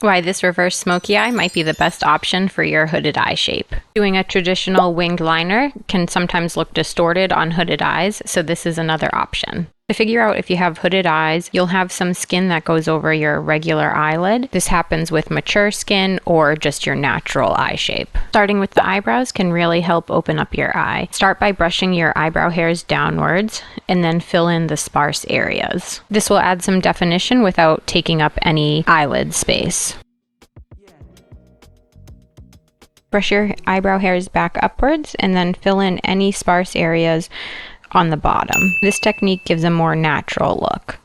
Why this reverse smoky eye might be the best option for your hooded eye shape. Doing a traditional winged liner can sometimes look distorted on hooded eyes, so this is another option. To figure out if you have hooded eyes, you'll have some skin that goes over your regular eyelid. This happens with mature skin or just your natural eye shape. Starting with the eyebrows can really help open up your eye. Start by brushing your eyebrow hairs downwards and then fill in the sparse areas. This will add some definition without taking up any eyelid space. Brush your eyebrow hairs back upwards and then fill in any sparse areas on the bottom. This technique gives a more natural look.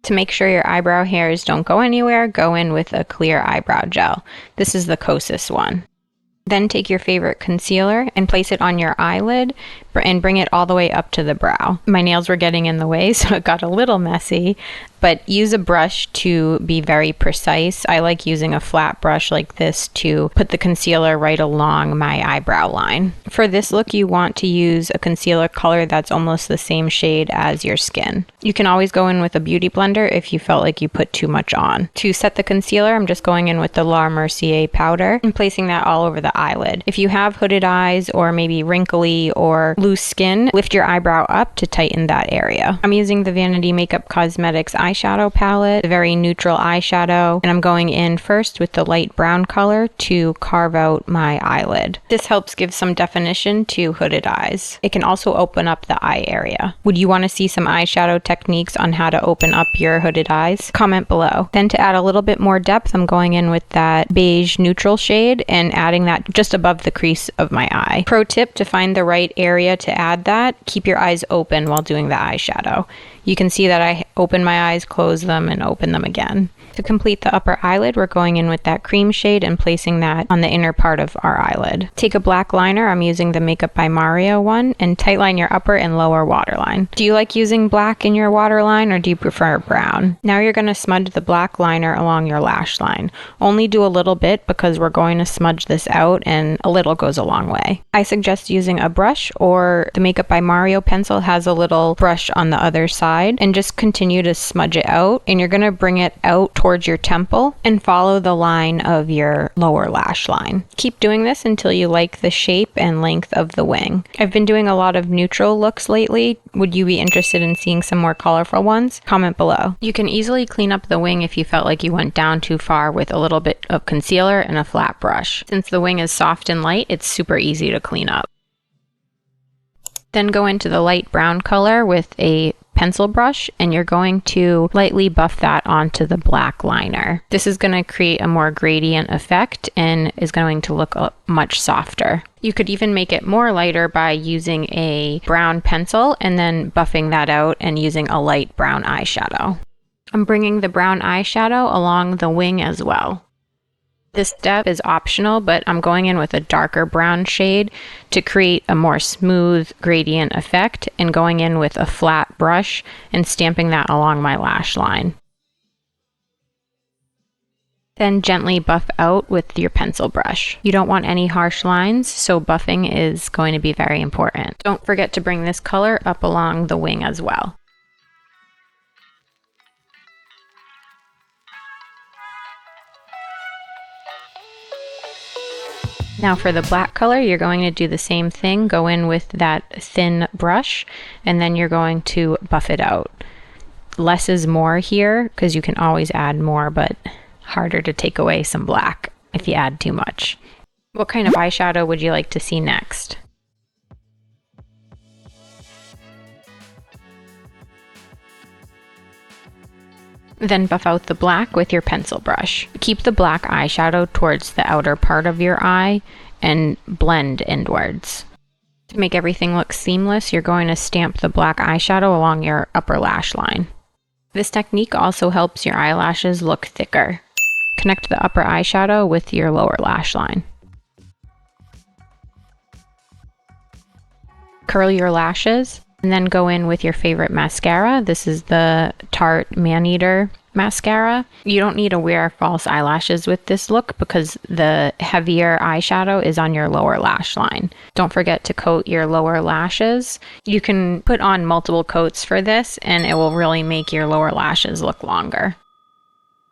To make sure your eyebrow hairs don't go anywhere, go in with a clear eyebrow gel. This is the Kosas one. Then take your favorite concealer and place it on your eyelid and bring it all the way up to the brow. My nails were getting in the way, so it got a little messy, but use a brush to be very precise. I like using a flat brush like this to put the concealer right along my eyebrow line. For this look, you want to use a concealer color that's almost the same shade as your skin. You can always go in with a beauty blender if you felt like you put too much on. To set the concealer, I'm just going in with the La Mercier powder and placing that all over the eyelid. If you have hooded eyes or maybe wrinkly or loose skin, lift your eyebrow up to tighten that area. I'm using the Vanity Makeup Cosmetics eyeshadow palette, a very neutral eyeshadow, and I'm going in first with the light brown color to carve out my eyelid. This helps give some definition to hooded eyes. It can also open up the eye area. Would you want to see some eyeshadow techniques on how to open up your hooded eyes? Comment below. Then to add a little bit more depth, I'm going in with that beige neutral shade and adding that just above the crease of my eye. Pro tip to find the right area to add that, keep your eyes open while doing the eyeshadow. You can see that I open my eyes, close them, and open them again. To complete the upper eyelid, we're going in with that cream shade and placing that on the inner part of our eyelid. Take a black liner, I'm using the Makeup by Mario one, and tightline your upper and lower waterline. Do you like using black in your waterline or do you prefer brown? Now you're going to smudge the black liner along your lash line. Only do a little bit because we're going to smudge this out and a little goes a long way. I suggest using a brush, or the Makeup by Mario pencil has a little brush on the other side, and just continue to smudge it out, and you're going to bring it out towards your temple and follow the line of your lower lash line. Keep doing this until you like the shape and length of the wing. I've been doing a lot of neutral looks lately. Would you be interested in seeing some more colorful ones? Comment below. You can easily clean up the wing if you felt like you went down too far with a little bit of concealer and a flat brush. Since the wing is soft and light, it's super easy to clean up. Then go into the light brown color with a pencil brush and you're going to lightly buff that onto the black liner. This is going to create a more gradient effect and is going to look much softer. You could even make it more lighter by using a brown pencil and then buffing that out and using a light brown eyeshadow. I'm bringing the brown eyeshadow along the wing as well. This step is optional, but I'm going in with a darker brown shade to create a more smooth gradient effect and going in with a flat brush and stamping that along my lash line. Then gently buff out with your pencil brush. You don't want any harsh lines, so buffing is going to be very important. Don't forget to bring this color up along the wing as well. Now for the black color, you're going to do the same thing. Go in with that thin brush, and then you're going to buff it out. Less is more here, because you can always add more, but harder to take away some black if you add too much. What kind of eyeshadow would you like to see next? Then buff out the black with your pencil brush. Keep the black eyeshadow towards the outer part of your eye and blend inwards. To make everything look seamless, you're going to stamp the black eyeshadow along your upper lash line. This technique also helps your eyelashes look thicker. Connect the upper eyeshadow with your lower lash line. Curl your lashes. And then go in with your favorite mascara. This is the Tarte Maneater mascara. You don't need to wear false eyelashes with this look because the heavier eyeshadow is on your lower lash line. Don't forget to coat your lower lashes. You can put on multiple coats for this and it will really make your lower lashes look longer.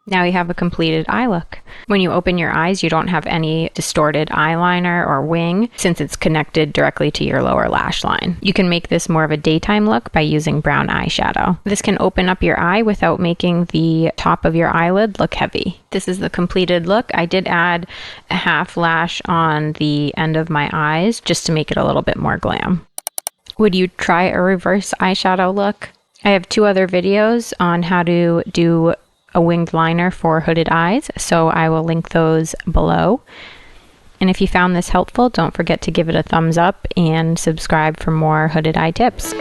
Now you have a completed eye look. When you open your eyes, you don't have any distorted eyeliner or wing since it's connected directly to your lower lash line. You can make this more of a daytime look by using brown eyeshadow. This can open up your eye without making the top of your eyelid look heavy. This is the completed look. I did add a half lash on the end of my eyes just to make it a little bit more glam. Would you try a reverse eyeshadow look? I have 2 other videos on how to do a winged liner for hooded eyes, so I will link those below. And if you found this helpful, don't forget to give it a thumbs up and subscribe for more hooded eye tips.